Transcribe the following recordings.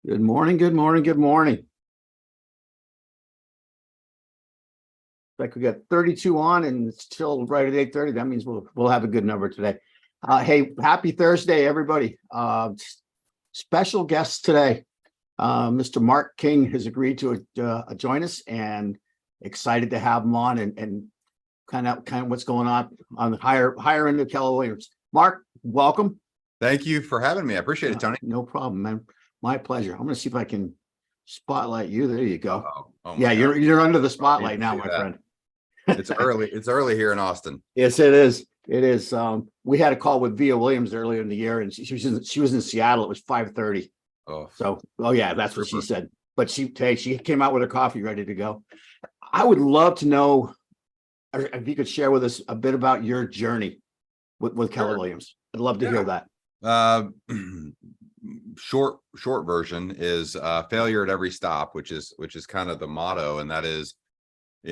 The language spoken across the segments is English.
Good morning, good morning, good morning. Like we got 32 on and it's still right at 8:30. That means we'll have a good number today. Hey, happy Thursday, everybody. Special guest today. Mr. Marc King has agreed to join us and excited to have him on and kind of what's going on the higher end of Keller Williams. Marc, welcome. Thank you for having me. I appreciate it, Tony. No problem, man. My pleasure. I'm going to see if I can spotlight you. There you go. Oh Yeah, God. you're under the spotlight now, my friend. It's early. It's early here in Austin. Yes, it is. It is. We had a call with Via Williams earlier in the year, and she was in Seattle. It was 5:30. Oh, So, yeah, that's what she said. But she came out with her coffee ready to go. I would love to know if you could share with us a bit about your journey with Keller Williams. I'd love to hear that. Short version is failure at every stop, which is kind of the motto, and that is,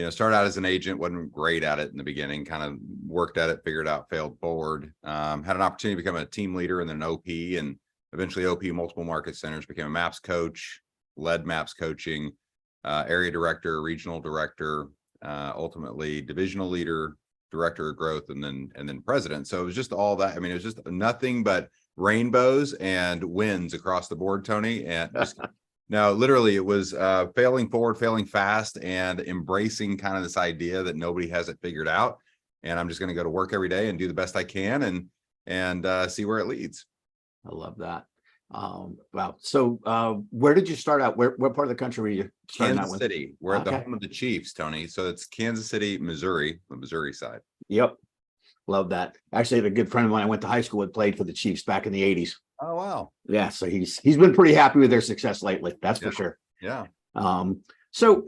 started out as an agent, wasn't great at it in the beginning, kind of worked at it, figured out, failed forward, had an opportunity to become a team leader and then an OP, and eventually OP multiple market centers, became a MAPS coach, led MAPS coaching, area director, regional director, ultimately divisional leader, director of growth, and then president. So it was just all that. I mean, it was just nothing but rainbows and wins across the board, Tony. And just no, literally it was failing forward, failing fast, and embracing kind of this idea that nobody has it figured out. And I'm just going to go to work every day and do the best I can and see where it leads. I love that. Wow. So where did you start out? What part of the country were you starting out Kansas with? City. We're at the home of the Chiefs, Tony. So it's Kansas City, Missouri, the Missouri side. Yep. Love that. Actually, I had a good friend of mine I went to high school with, played for the Chiefs back in the 80s. Oh, wow. Yeah. So he's been pretty happy with their success lately. That's for sure. Yeah. So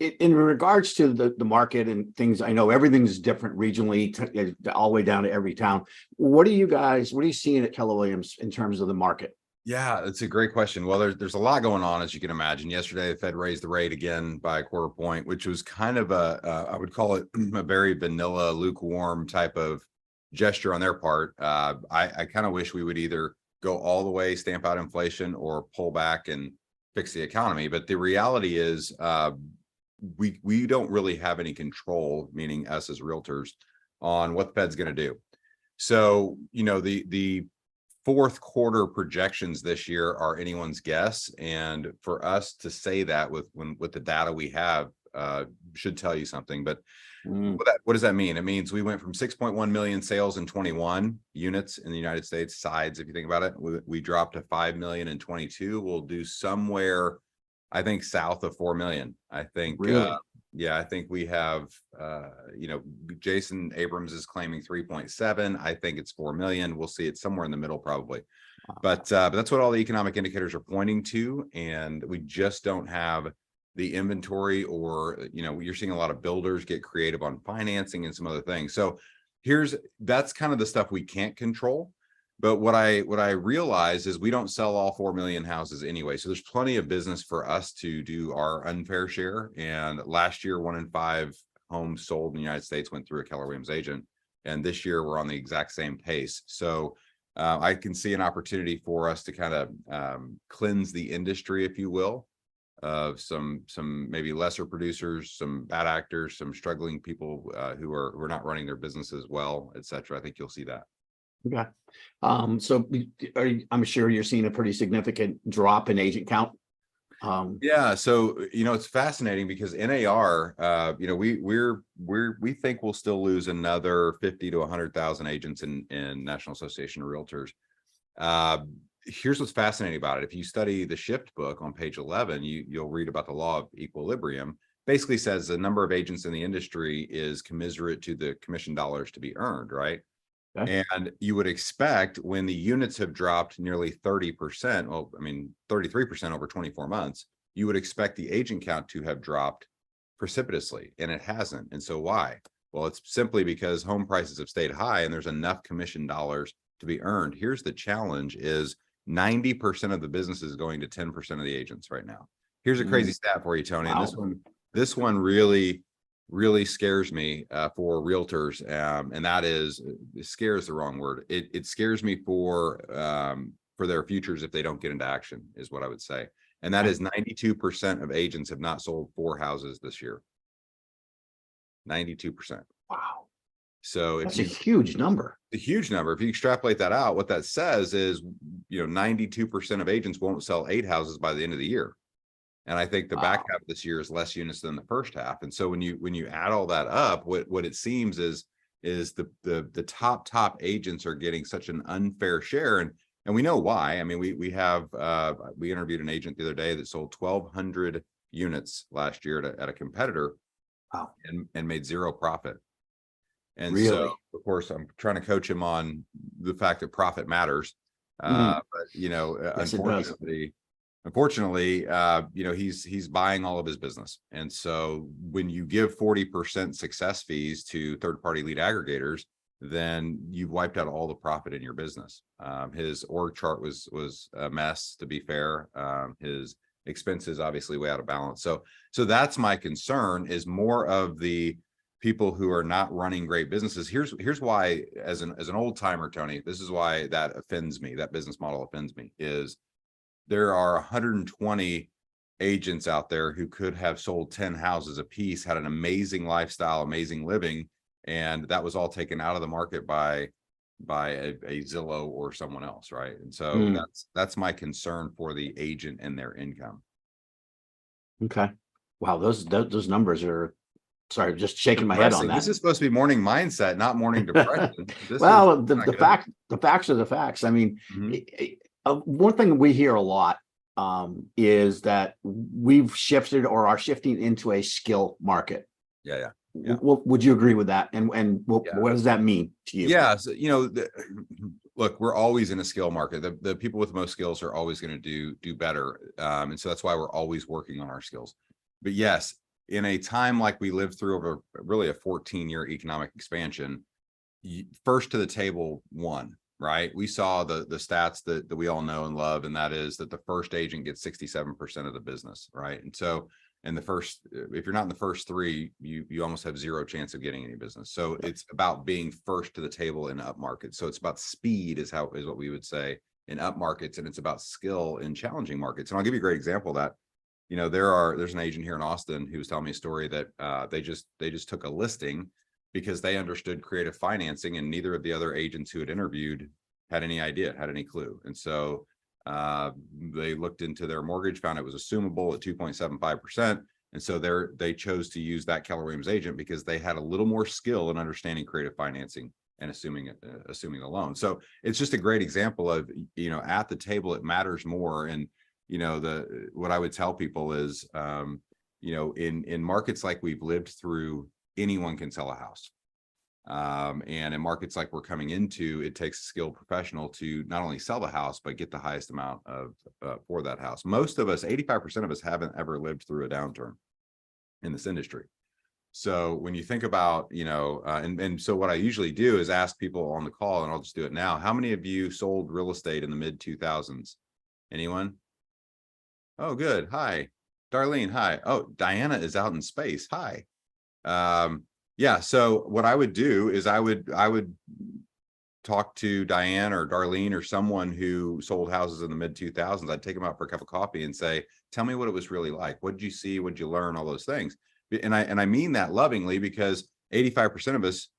in regards to the market and things, I know everything's different regionally, all the way down to every town. What are you seeing at Keller Williams in terms of the market? Yeah, it's a great question. Well, there's a lot going on, as you can imagine. Yesterday, the Fed raised the rate again by a quarter point, which was kind of I would call it a very vanilla, lukewarm type of gesture on their part. I kind of wish we would either go all the way, stamp out inflation, or pull back and fix the economy. But the reality is, we don't really have any control, meaning us as realtors, on what the Fed's going to do. So, the fourth quarter projections this year are anyone's guess, and for us to say that with the data we have should tell you something. But what does that mean? It means we went from 6.1 million sales in 21 units in the United States, sides, if you think about it. We dropped to 5 million in 22. We'll do somewhere, I think, south of 4 million. I think Really? I think we have Jason Abrams is claiming 3.7. I think it's 4 million. We'll see it somewhere in the middle probably. But that's what all the economic indicators are pointing to, and we just don't have the inventory, or you're seeing a lot of builders get creative on financing and some other things. So that's kind of the stuff we can't control. But what I realize is we don't sell all 4 million houses anyway. So there's plenty of business for us to do our unfair share. And last year, 1 in 5 homes sold in the United States went through a Keller Williams agent. And this year we're on the exact same pace. So I can see an opportunity for us to kind of cleanse the industry, if you will, of some maybe lesser producers, some bad actors, some struggling people who are not running their businesses well, et cetera. I think you'll see that. Okay. So I'm sure you're seeing a pretty significant drop in agent count. Yeah. So, it's fascinating because NAR, we think we'll still lose another 50 to 100,000 agents in National Association of Realtors. Here's what's fascinating about it. If you study the Shift book on page 11, you'll read about the law of equilibrium. Basically says the number of agents in the industry is commensurate to the commission dollars to be earned, right? Okay. And you would expect, when the units have dropped nearly 30%, 33% over 24 months, you would expect the agent count to have dropped precipitously, and it hasn't. And so why? Well, it's simply because home prices have stayed high and there's enough commission dollars to be earned. Here's the challenge: is 90% of the business is going to 10% of the agents right now. Here's a crazy stat for you, Tony. Wow. And this one really scares me for realtors, and that is, scares the wrong word. It scares me for for their futures if they don't get into action, is what I would say. And that is 92% of agents have not sold 4 houses this year. 92%. Wow. So if That's you, a huge number. a huge number, if you extrapolate that out, what that says is, 92% of agents won't sell 8 houses by the end of the year. And I think the back half of this year is less units than the first half. And so when you add all that up, what it seems is the top agents are getting such an unfair share. And we know why. I mean, we interviewed an agent the other day that sold 1,200 units last year at a competitor. Wow. And made 0 profit. And Really? so, of course, I'm trying to coach him on the fact that profit matters. Mhm. But Yes, it does. unfortunately, he's buying all of his business. And so when you give 40% success fees to third-party lead aggregators, then you've wiped out all the profit in your business. His org chart was a mess, to be fair. His expenses obviously way out of balance. So that's my concern, is more of the people who are not running great businesses. Here's why, as an old timer, Tony, this is why that offends me. That business model offends me, is there are 120 agents out there who could have sold 10 houses a piece, had an amazing lifestyle, amazing living, and that was all taken out of the market by a Zillow or someone else, right? And so that's my concern for the agent and their income. Okay. Wow, those numbers are, sorry, just shaking my head on that. This is supposed to be morning mindset, not morning depression. Well, the facts are the facts. I mean, one thing we hear a lot is that we've shifted or are shifting into a skill market. Yeah. Would you agree with that? And what does that mean to you? Yeah. So, look, we're always in a skill market. The people with most skills are always going to do better. And so that's why we're always working on our skills. But yes, in a time like we lived through over really a 14-year economic expansion, first to the table won, right? We saw the stats that we all know and love, and that is that the first agent gets 67% of the business, right? And so if you're not in the first 3, you almost have 0 chance of getting any business. So it's about being first to the table in up markets. So it's about speed is what we would say in up markets, and it's about skill in challenging markets. And I'll give you a great example of that. There's an agent here in Austin who was telling me a story that they just took a listing because they understood creative financing, and neither of the other agents who had interviewed had any idea, had any clue. And so they looked into their mortgage, found it was assumable at 2.75%. And so they chose to use that Keller Williams agent because they had a little more skill in understanding creative financing and assuming the loan. So it's just a great example of, at the table, it matters more. And, what I would tell people is, in markets like we've lived through, anyone can sell a house. And in markets like we're coming into, it takes a skilled professional to not only sell the house, but get the highest amount of for that house. Most of us, 85% of us, haven't ever lived through a downturn in this industry. So when you think about, and so what I usually do is ask people on the call, and I'll just do it now. How many of you sold real estate in the mid 2000s? Anyone? Oh, good. Hi, Darlene. Hi. Oh, Diana is out in space. Hi. Yeah. So what I would do is I would talk to Diane or Darlene or someone who sold houses in the mid 2000s. I'd take them out for a cup of coffee and say, tell me what it was really like. What did you see? What did you learn? All those things. And I mean that lovingly, because 85% of us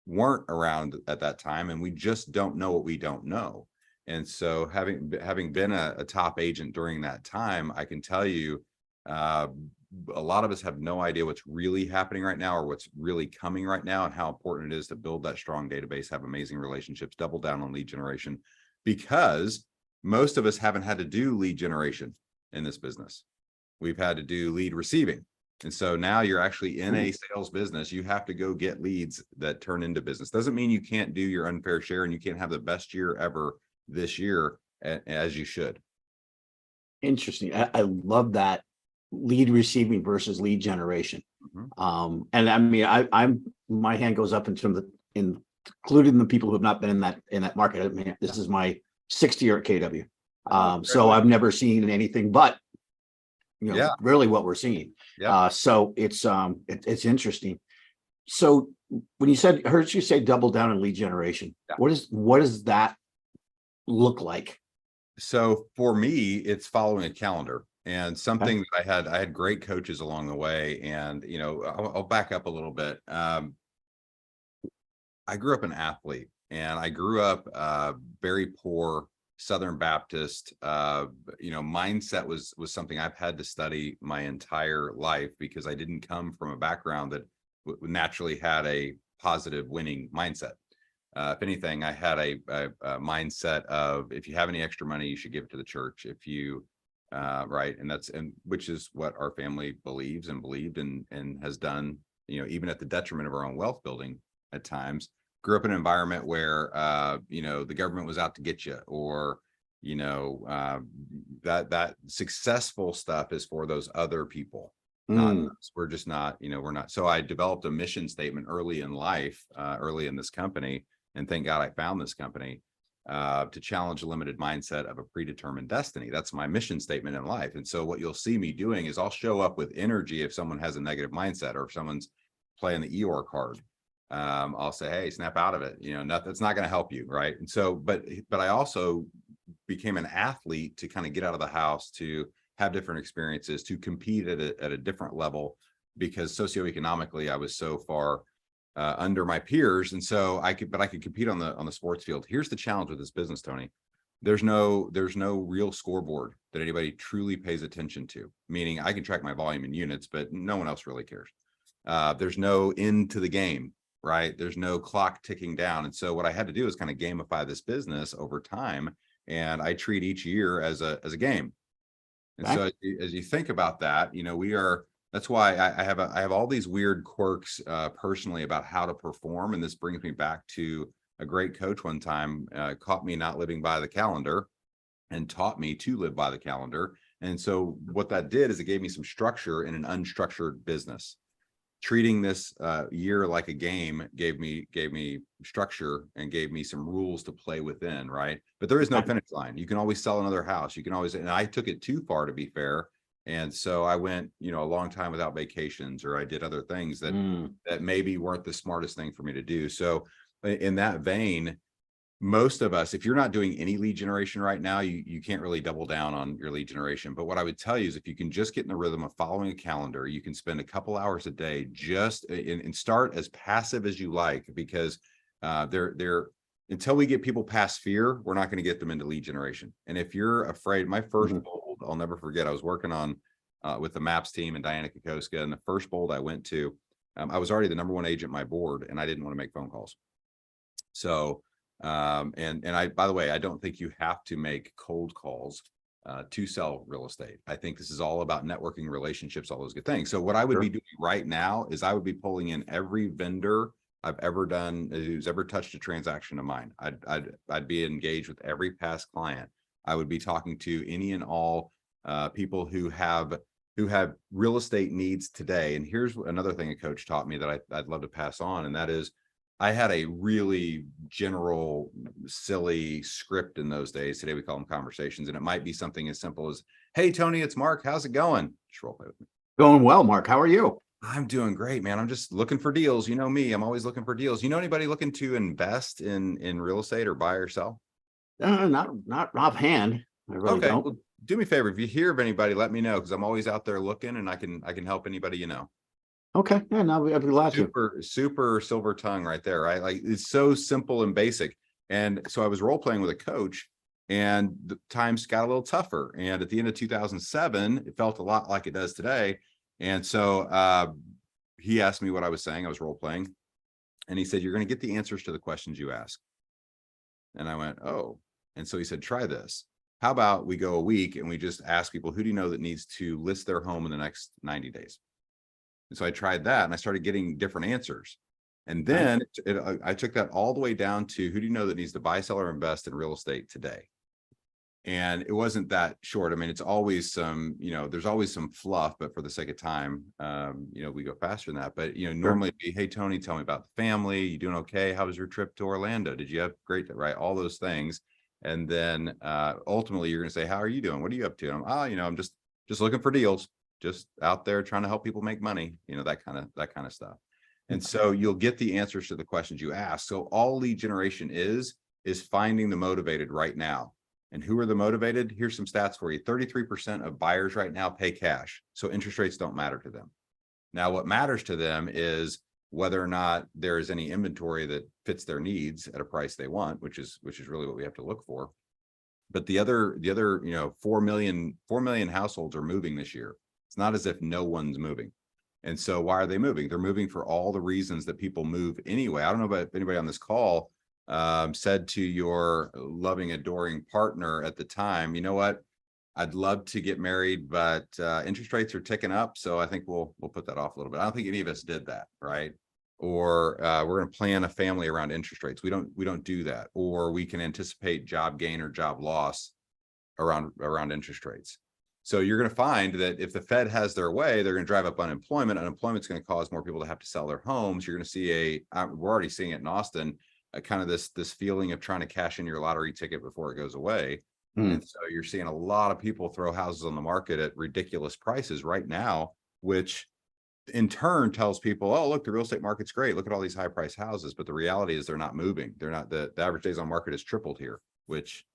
weren't around at that time, and we just don't know what we don't know. And so having been a top agent during that time, I can tell you, a lot of us have no idea what's really happening right now or what's really coming right now, and how important it is to build that strong database, have amazing relationships, double down on lead generation, because most of us haven't had to do lead generation in this business. We've had to do lead receiving. And so now you're actually in a sales business. You have to go get leads that turn into business. Doesn't mean you can't do your unfair share and you can't have the best year ever this year, as you should. Interesting. I love that, lead receiving versus lead generation. And I mean, I'm my hand goes up in terms of including the people who have not been in that market. I mean, this is my 6th year at KW. So I've never seen anything but really what we're seeing. So it's interesting. So when I heard you say double down on lead generation, what does that look like? So for me, it's following a calendar, and something that I had great coaches along the way. And, I'll back up a little bit. I grew up an athlete, and I grew up very poor Southern Baptist. Mindset was something I've had to study my entire life because I didn't come from a background that naturally had a positive winning mindset. If anything, I had a mindset of, if you have any extra money, you should give it to the church. If you right, and which is what our family believes and believed and has done, even at the detriment of our own wealth building at times. Grew up in an environment where the government was out to get you, or that successful stuff is for those other people, not us. We're just not, we're not. So I developed a mission statement early in life, early in this company, and thank God I found this company, to challenge a limited mindset of a predetermined destiny. That's my mission statement in life. And so what you'll see me doing is I'll show up with energy if someone has a negative mindset, or if someone's playing the Eeyore card. I'll say, hey, snap out of it. That's not going to help you. Right. And so, but I also became an athlete to kind of get out of the house, to have different experiences, to compete at a different level, because socioeconomically I was so far under my peers. And so I could compete on the sports field. Here's the challenge with this business, Tony. There's no real scoreboard that anybody truly pays attention to, meaning I can track my volume in units, but no one else really cares. There's no end to the game. Right. There's no clock ticking down. And so what I had to do is kind of gamify this business over time. And I treat each year as a game. And so as you think about that, that's why I have all these weird quirks personally about how to perform. And this brings me back to a great coach one time, caught me not living by the calendar and taught me to live by the calendar. And so what that did is it gave me some structure in an unstructured business. Treating this year like a game gave me structure and gave me some rules to play within, right? But there is no finish line. You can always sell another house. You can always, and I took it too far, to be fair. And so I went, a long time without vacations, or I did other things that maybe weren't the smartest thing for me to do. So in that vein, most of us, if you're not doing any lead generation right now, you can't really double down on your lead generation. But what I would tell you is, if you can just get in the rhythm of following a calendar, you can spend a couple hours a day just and start as passive as you like, because they're until we get people past fear, we're not going to get them into lead generation. And if you're afraid, my first bold, I'll never forget, I was working on with the MAPS team and Diana Kokoska, and the first bold I went to, I was already the number one agent in my board, and I didn't want to make phone calls. So and I, by the way, I don't think you have to make cold calls to sell real estate. I think this is all about networking, relationships, all those good things. So what I would be doing right now is I would be pulling in every vendor I've ever done, who's ever touched a transaction of mine. I'd be engaged with every past client. I would be talking to any and all people who have real estate needs today. And here's another thing a coach taught me that I'd love to pass on, and that is, I had a really general, silly script in those days. Today we call them conversations, and it might be something as simple as, "Hey, Tony, it's Mark. How's it going?" Just role play with me. Going well, Mark. How are you? I'm doing great, man. I'm just looking for deals. You know me. I'm always looking for deals. You know anybody looking to invest in real estate or buy or sell? Not offhand. I really Okay. don't. Well, do me a favor. If you hear of anybody, let me know, because I'm always out there looking, and I can help anybody you know. Okay. Yeah, no, I'd be glad to. Super silver tongue right there, right? Like, it's so simple and basic. And so I was role playing with a coach, and the times got a little tougher. And at the end of 2007, it felt a lot like it does today. And so he asked me what I was saying. I was role playing, and he said, "You're going to get the answers to the questions you ask." And I went, "Oh." And so he said, "Try this. How about we go a week and we just ask people, who do you know that needs to list their home in the next 90 days? And so I tried that, and I started getting different answers. And then I took that all the way down to, who do you know that needs to buy, sell, or invest in real estate today? And it wasn't that short. I mean, it's always some, there's always some fluff, but for the sake of time, we go faster than that. But, normally it'd be, "Hey, Tony, tell me about the family. You doing okay? How was your trip to Orlando? Did you have great," right? All those things. And then ultimately you're going to say, "How are you doing? What are you up to?" And I'm just looking for deals, just out there trying to help people make money, that kind of stuff. And so you'll get the answers to the questions you ask. So all lead generation is finding the motivated right now. And who are the motivated? Here's some stats for you. 33% of buyers right now pay cash. So interest rates don't matter to them. Now, what matters to them is whether or not there is any inventory that fits their needs at a price they want, which is really what we have to look for. But the other, 4 million households are moving this year. It's not as if no one's moving. And so why are they moving? They're moving for all the reasons that people move anyway. I don't know about anybody on this call said to your loving, adoring partner at the time, you know what? I'd love to get married, but interest rates are ticking up. So I think we'll put that off a little bit. I don't think any of us did that, right? Or we're going to plan a family around interest rates. We don't do that. Or we can anticipate job gain or job loss around interest rates. So you're going to find that if the Fed has their way, they're going to drive up unemployment. Unemployment's going to cause more people to have to sell their homes. You're going to see we're already seeing it in Austin, kind of this feeling of trying to cash in your lottery ticket before it goes away. And so you're seeing a lot of people throw houses on the market at ridiculous prices right now, which in turn tells people, oh, look, the real estate market's great. Look at all these high price houses. But the reality is they're not moving. They're not, the average days on market has tripled here, which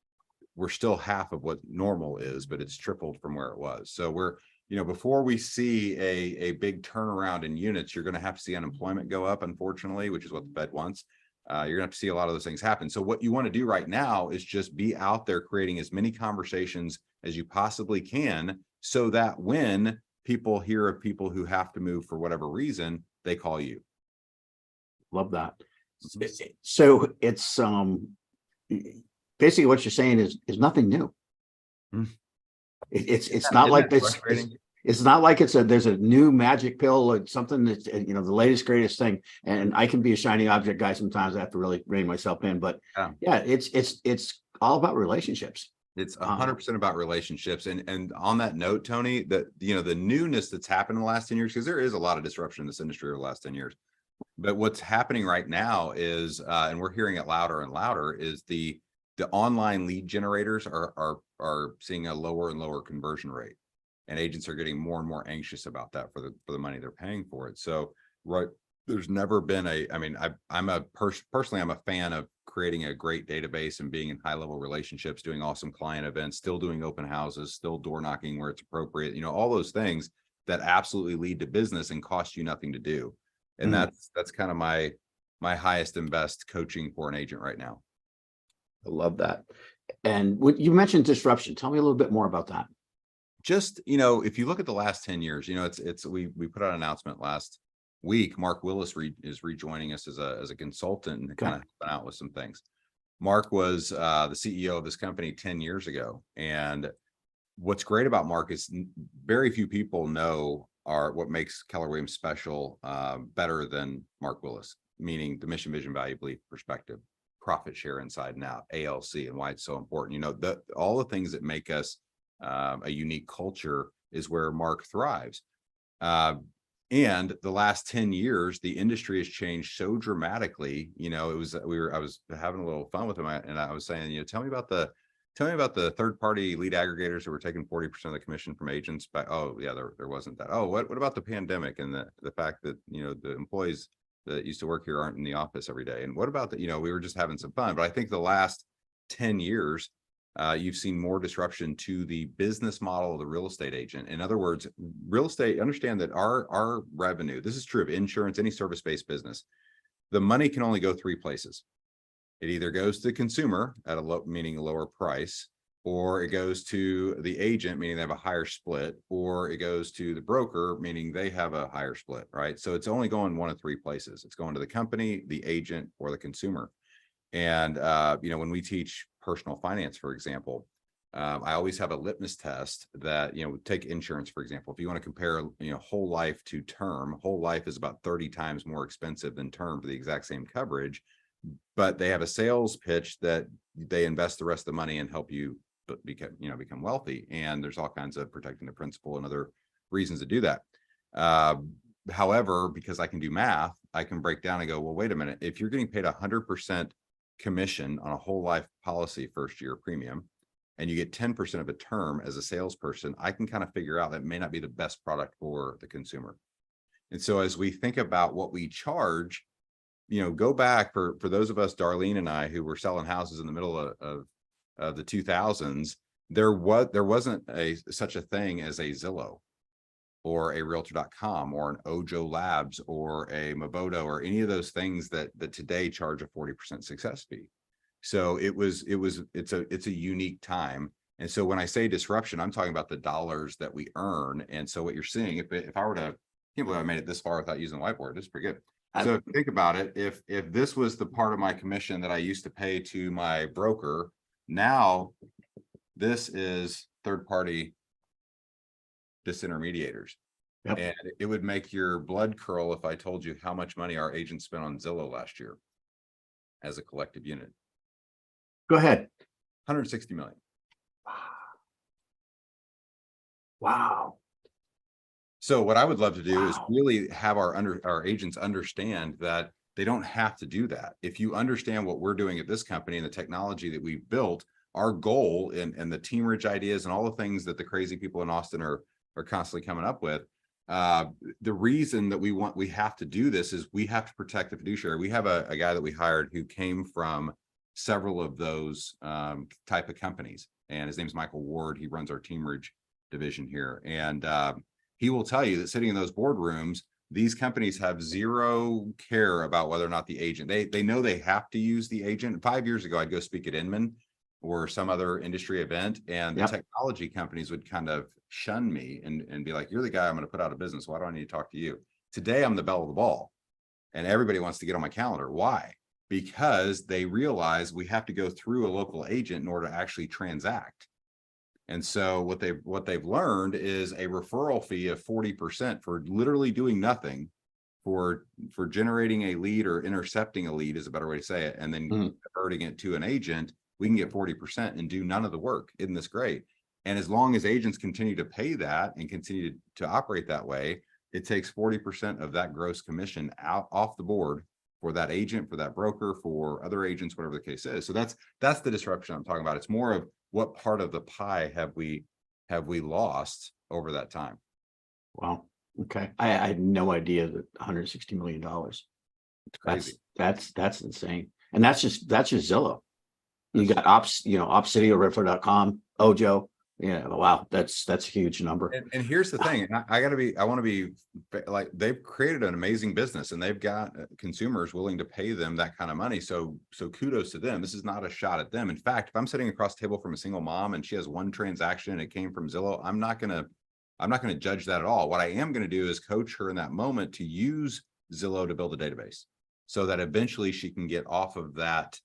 we're still half of what normal is, but it's tripled from where it was. So we're, before we see a big turnaround in units, you're going to have to see unemployment go up, unfortunately, which is what the Fed wants. You're gonna have to see a lot of those things happen. So what you want to do right now is just be out there creating as many conversations as you possibly can, so that when people hear of people who have to move for whatever reason, they call you. Love that. So it's basically what you're saying is nothing new. It's not like this. It's not like there's a new magic pill or something that's, the latest, greatest thing. And I can be a shiny object guy sometimes. I have to really rein myself in, but yeah, it's all about relationships. It's 100% about relationships. And on that note, Tony, that, the newness that's happened in the last 10 years, because there is a lot of disruption in this industry over the last 10 years. But what's happening right now is, and we're hearing it louder and louder, is the online lead generators are seeing a lower and lower conversion rate. And agents are getting more and more anxious about that for the money they're paying for it. So, right, there's never been personally, I'm a fan of creating a great database and being in high level relationships, doing awesome client events, still doing open houses, still door knocking where it's appropriate, all those things that absolutely lead to business and cost you nothing to do. And that's kind of my highest and best coaching for an agent right now. I love that. And what you mentioned disruption, tell me a little bit more about that. Just, if you look at the last 10 years, we put out an announcement last week. Marc Willis is rejoining us as a consultant and kind of helping out with some things. Marc was the CEO of this company 10 years ago. And what's great about Marc is very few people know what makes Keller Williams special, better than Marc Willis, meaning the mission, vision, value, belief, perspective, profit share inside and out, ALC, and why it's so important. All the things that make us a unique culture is where Marc thrives. And the last 10 years, the industry has changed so dramatically. I was having a little fun with him, and I was saying, tell me about the third-party lead aggregators that were taking 40% of the commission from agents. There wasn't that. Oh, what about the pandemic and the fact that the employees that used to work here aren't in the office every day? And what about that? We were just having some fun. But I think the last 10 years, you've seen more disruption to the business model of the real estate agent. In other words, real estate, understand that our revenue, this is true of insurance, any service-based business, the money can only go three places. It either goes to the consumer at meaning a lower price, or it goes to the agent, meaning they have a higher split, or it goes to the broker, meaning they have a higher split, right? So it's only going one of three places. It's going to the company, the agent, or the consumer. And, when we teach personal finance, for example, I always have a litmus test that, take insurance, for example. If you want to compare, whole life to term, whole life is about 30 times more expensive than term for the exact same coverage, but they have a sales pitch that they invest the rest of the money and help you become wealthy. And there's all kinds of protecting the principal and other reasons to do that. However, because I can do math, I can break down and go, well, wait a minute, if you're getting paid 100% commission on a whole life policy first year premium, and you get 10% of a term as a salesperson, I can kind of figure out that may not be the best product for the consumer. And so as we think about what we charge, go back for those of us, Darlene and I, who were selling houses in the middle of the 2000s, there wasn't such a thing as a Zillow or a realtor.com or an Ojo Labs or a Moboto or any of those things that today charge a 40% success fee. So it's a unique time. And so when I say disruption, I'm talking about the dollars that we earn. And so what you're seeing, if I were to, I can't believe I made it this far without using the whiteboard, it's pretty good. So if you think about it, if this was the part of my commission that I used to pay to my broker, now this is third-party disintermediators. Yep. And it would make your blood curl if I told you how much money our agents spent on Zillow last year as a collective unit. Go ahead. 160 million. Wow. So what I would love to do is Wow. really have our agents understand that they don't have to do that. If you understand what we're doing at this company and the technology that we've built, our goal and the Team Ridge ideas and all the things that the crazy people in Austin are constantly coming up with. The reason that we have to do this is we have to protect the fiduciary. We have a guy that we hired who came from several of those type of companies, and his name's Michael Ward. He runs our Team Ridge division here, and he will tell you that sitting in those boardrooms, these companies have zero care about whether or not the agent, they know they have to use the agent. 5 years ago, I'd go speak at Inman or some other industry event, and the technology companies would kind of shun me and be like, you're the guy I'm going to put out of business. Why do I need to talk to you? Today, I'm the belle of the ball, and everybody wants to get on my calendar. Why? Because they realize we have to go through a local agent in order to actually transact. And so what they've learned is a referral fee of 40% for literally doing nothing, for generating a lead or intercepting a lead is a better way to say it, and then converting it to an agent. We can get 40% and do none of the work. Isn't this great? And as long as agents continue to pay that and continue to operate that way, it takes 40% of that gross commission out off the board for that agent, for that broker, for other agents, whatever the case is. So that's the disruption I'm talking about. It's more of what part of the pie have we lost over that time. Wow. Okay. I had no idea that $160 million. It's crazy. That's insane. And that's just Zillow. You got Opcity or Realtor.com, Ojo. Yeah, wow, that's a huge number. And here's the thing, and I want to be like, they've created an amazing business and they've got consumers willing to pay them that kind of money. So kudos to them. This is not a shot at them. In fact, if I'm sitting across the table from a single mom and she has one transaction and it came from Zillow, I'm not gonna judge that at all. What I am going to do is coach her in that moment to use Zillow to build a database so that eventually she can get off of that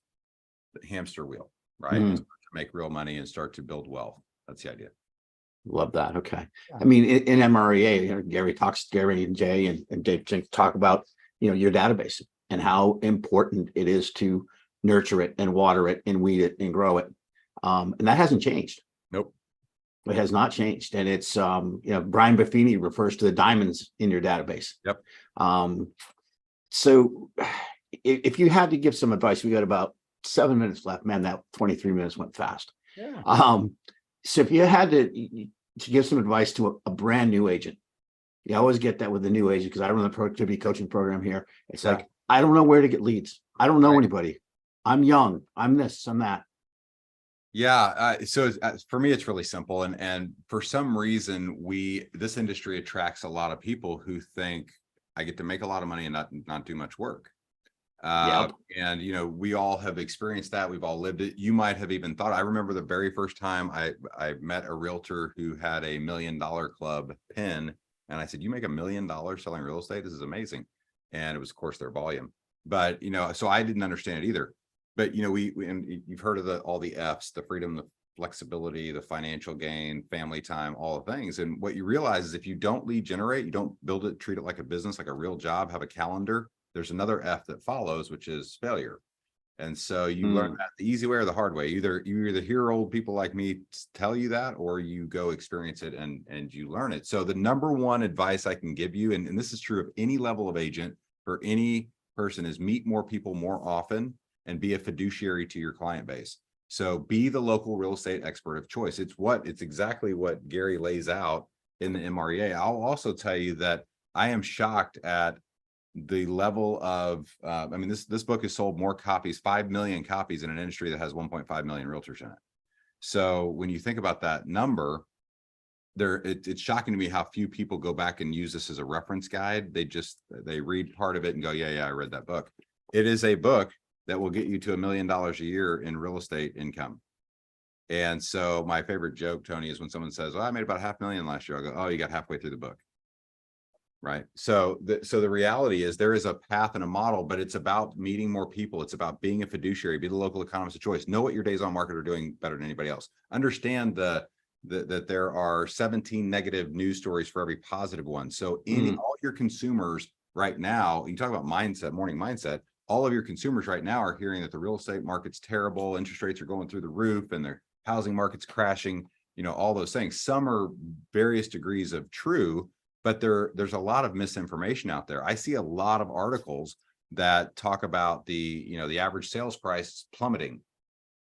hamster wheel, right? And start to make real money and start to build wealth. That's the idea. Love that. Okay. I mean, in MREA, Gary and Jay and Dave talk about, your database and how important it is to nurture it and water it and weed it and grow it. And that hasn't changed. Nope. It has not changed. And it's, Brian Buffini refers to the diamonds in your database. Yep. So if you had to give some advice, we got about 7 minutes left, man, that 23 minutes went fast. Yeah. So if you had to give some advice to a brand new agent, you always get that with the new agent, because I run the productivity coaching program here. It's like, I don't know where to get leads. I don't know anybody. I'm young. I'm this, I'm that. Yeah. So for me, it's really simple. And for some reason, this industry attracts a lot of people who think I get to make a lot of money and not do much work. And we all have experienced that. We've all lived it. You might have even thought, I remember the very first time I met a realtor who had a $1 million club pin, and I said, you make $1 million selling real estate? This is amazing. And it was, of course, their volume. But so I didn't understand it either. But we and you've heard of all the F's: the freedom, the flexibility, the financial gain, family time, all the things. And what you realize is if you don't lead generate, you don't build it, treat it like a business, like a real job, have a calendar, there's another F that follows, which is failure. And so you learn that the easy way or the hard way. You either hear old people like me tell you that, or you go experience it and you learn it. So the number one advice I can give you, and this is true of any level of agent for any person, is meet more people more often and be a fiduciary to your client base. So be the local real estate expert of choice. It's exactly what Gary lays out in the MREA. I'll also tell you that I am shocked at the level of, this book has sold more copies, 5 million copies, in an industry that has 1.5 million realtors in it. So when you think about that number, it's shocking to me how few people go back and use this as a reference guide. They read part of it and go, yeah, I read that book. It is a book that will get you to $1 million a year in real estate income. And so my favorite joke, Tony, is when someone says, well, I made about $500,000 last year. I'll go, oh, you got halfway through the book. Right. So the reality is there is a path and a model, but it's about meeting more people. It's about being a fiduciary, be the local economist of choice, know what your days on market are doing better than anybody else. Understand that there are 17 negative news stories for every positive one. So all your consumers right now, you talk about mindset, morning mindset, all of your consumers right now are hearing that the real estate market's terrible, interest rates are going through the roof, and their housing market's crashing, all those things. Some are various degrees of true, but there's a lot of misinformation out there. I see a lot of articles that talk about the average sales price plummeting.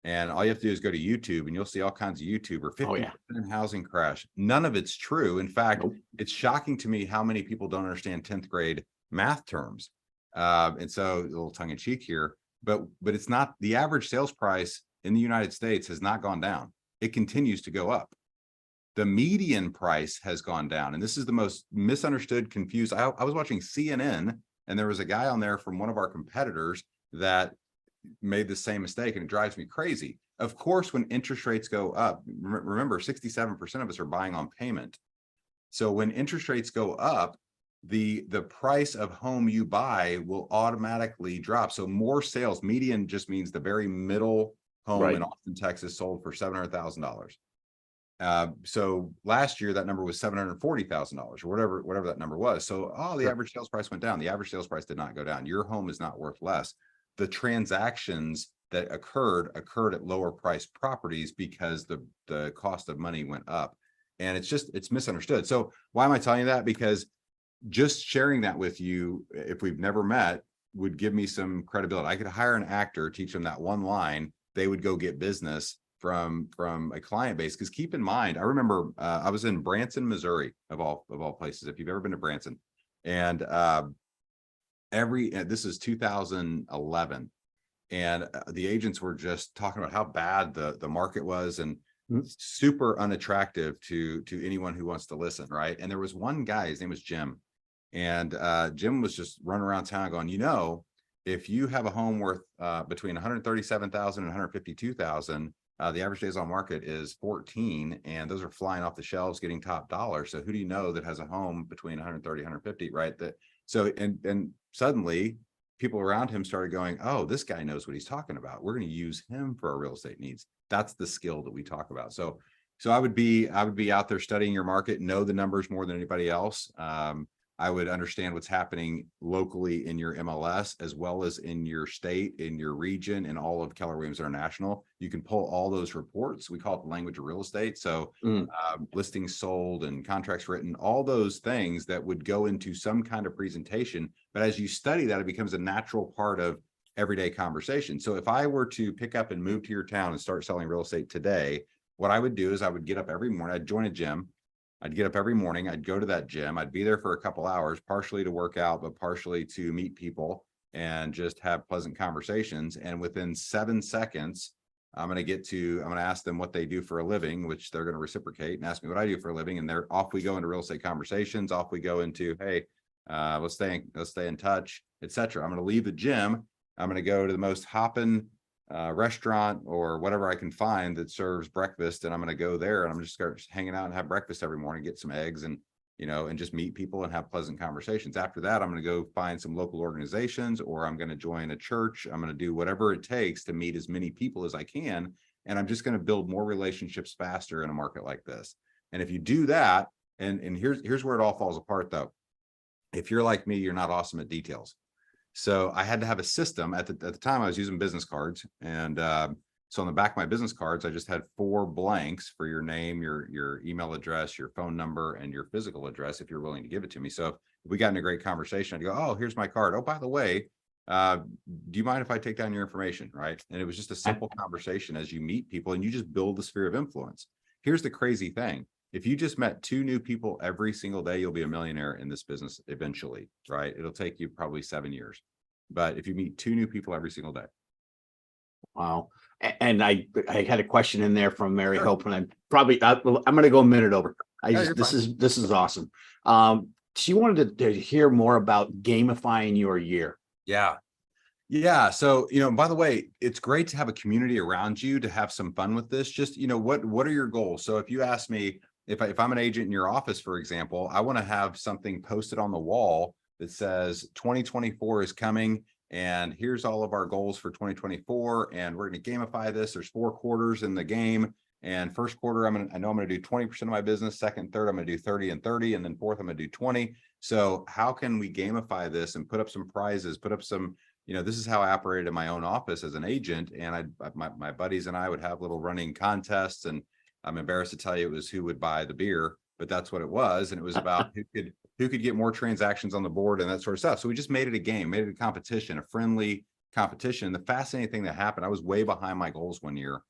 And all you have to do is go to YouTube and you'll see all kinds of YouTuber 50% housing crash. None of it's true. In fact, it's shocking to me how many people don't understand 10th grade math terms. And so a little tongue in cheek here, but it's not, the average sales price in the United States has not gone down. It continues to go up. The median price has gone down. And this is the most misunderstood, confused. I was watching CNN and there was a guy on there from one of our competitors that made the same mistake, and it drives me crazy. Of course, when interest rates go up, remember 67% of us are buying on payment. So when interest rates go up, the price of home you buy will automatically drop. So more sales, median just means the very middle home in Austin, Texas sold for $700,000. So last year that number was $740,000 or whatever that number was. So the average sales price went down. The average sales price did not go down. Your home is not worth less. The transactions that occurred at lower priced properties because the cost of money went up. And it's misunderstood. So why am I telling you that? Because just sharing that with you, if we've never met, would give me some credibility. I could hire an actor, teach them that one line, they would go get business from a client base. Because keep in mind, I remember I was in Branson, Missouri, of all places, if you've ever been to Branson. And this is 2011. And the agents were just talking about how bad the market was and super unattractive to anyone who wants to listen, right? And there was one guy, his name was Jim. And Jim was just running around town going, if you have a home worth between 137,000 and 152,000, the average days on market is 14, and those are flying off the shelves, getting top dollar. So who do you know that has a home between 130, 150, right? So suddenly people around him started going, oh, this guy knows what he's talking about. We're going to use him for our real estate needs. That's the skill that we talk about. So I would be out there studying your market, know the numbers more than anybody else. I would understand what's happening locally in your MLS, as well as in your state, in your region, and all of Keller Williams International. You can pull all those reports. We call it the language of real estate. So listings sold and contracts written, all those things that would go into some kind of presentation. But as you study that, it becomes a natural part of everyday conversation. So if I were to pick up and move to your town and start selling real estate today, what I would do is I would get up every morning. I'd join a gym. I'd get up every morning. I'd go to that gym. I'd be there for a couple hours, partially to work out, but partially to meet people and just have pleasant conversations. And within 7 seconds, I'm going to ask them what they do for a living, which they're going to reciprocate and ask me what I do for a living. And they're off we go into real estate conversations. Off we go into, hey, let's stay in touch, etc. I'm going to leave the gym. I'm going to go to the most hopping restaurant or whatever I can find that serves breakfast, and I'm going to go there and I'm just start hanging out and have breakfast every morning, get some eggs and and just meet people and have pleasant conversations. After that, I'm going to go find some local organizations, or I'm going to join a church. I'm going to do whatever it takes to meet as many people as I can, and I'm just going to build more relationships faster in a market like this. And if you do that, and here's where it all falls apart though. If you're like me, you're not awesome at details. So I had to have a system. At the time, I was using business cards. And so on the back of my business cards, I just had 4 blanks for your name, your email address, your phone number, and your physical address, if you're willing to give it to me. So if we got in a great conversation, I'd go, oh, here's my card. Oh, by the way, do you mind if I take down your information? Right. And it was just a simple conversation as you meet people and you just build the sphere of influence. Here's the crazy thing. If you just met 2 new people every single day, you'll be a millionaire in this business eventually, right? It'll take you probably 7 years. But if you meet 2 new people every single day. Wow. And I had a question in there from Mary Hope, and I'm going to go a minute over. This is awesome. She wanted to hear more about gamifying your year. Yeah. Yeah. So, by the way, it's great to have a community around you to have some fun with this. Just, what are your goals? So if you ask me, if I'm an agent in your office, for example, I want to have something posted on the wall that says 2024 is coming. And here's all of our goals for 2024. And we're going to gamify this. There's 4 quarters in the game. And first quarter, I know I'm going to do 20% of my business. Second, third, I'm going to do 30 and 30. And then fourth, I'm going to do 20. So how can we gamify this and put up some prizes, put up some, this is how I operated in my own office as an agent. And my buddies and I would have little running contests. And I'm embarrassed to tell you it was who would buy the beer, but that's what it was. And it was about who could get more transactions on the board and that sort of stuff. So we just made it a game, made it a competition, a friendly competition. The fascinating thing that happened, I was way behind my goals one year.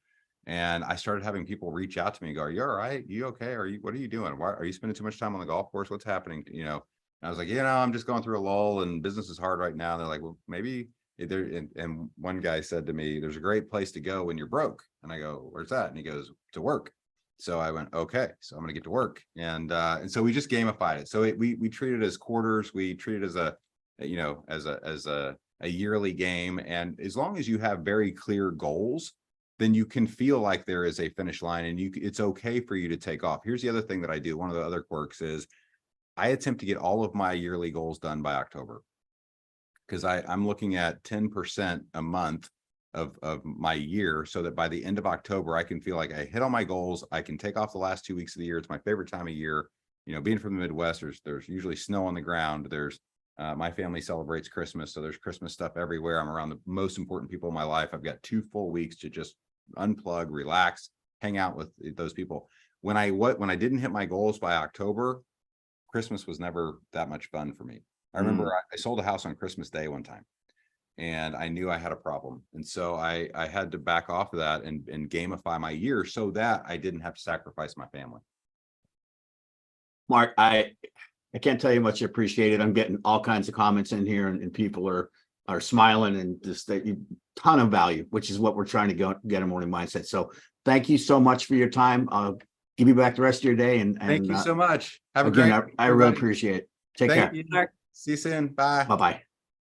And I started having people reach out to me and go, "Are you all right? You okay? What are you doing? Why are you spending too much time on the golf course? What's happening?" And I was like, I'm just going through a lull and business is hard right now. And they're like, well, maybe there. And one guy said to me, "There's a great place to go when you're broke." And I go, "Where's that?" And he goes, "To work." So I went, okay, so I'm going to get to work. And so we just gamified it. So we treat it as quarters. We treat it as a yearly game. And as long as you have very clear goals, then you can feel like there is a finish line and it's okay for you to take off. Here's the other thing that I do. One of the other quirks is I attempt to get all of my yearly goals done by October, because I'm looking at 10% a month of my year, so that by the end of October, I can feel like I hit all my goals. I can take off the last 2 weeks of the year. It's my favorite time of year. Being from the Midwest, there's usually snow on the ground. There's my family celebrates Christmas, so there's Christmas stuff everywhere. I'm around the most important people in my life. I've got 2 full weeks to just unplug, relax, hang out with those people. When I didn't hit my goals by October, Christmas was never that much fun for me. I remember I sold a house on Christmas Day one time, and I knew I had a problem. And so I had to back off of that and gamify my year so that I didn't have to sacrifice my family. Mark, I can't tell you how much I appreciate it. I'm getting all kinds of comments in here, and people are smiling, and just a ton of value, which is what we're trying to get a morning mindset. So thank you so much for your time. I'll give you back the rest of your day. And thank you so much. Have again, a great. I really appreciate it. Take care. See you soon. Bye. Bye-bye.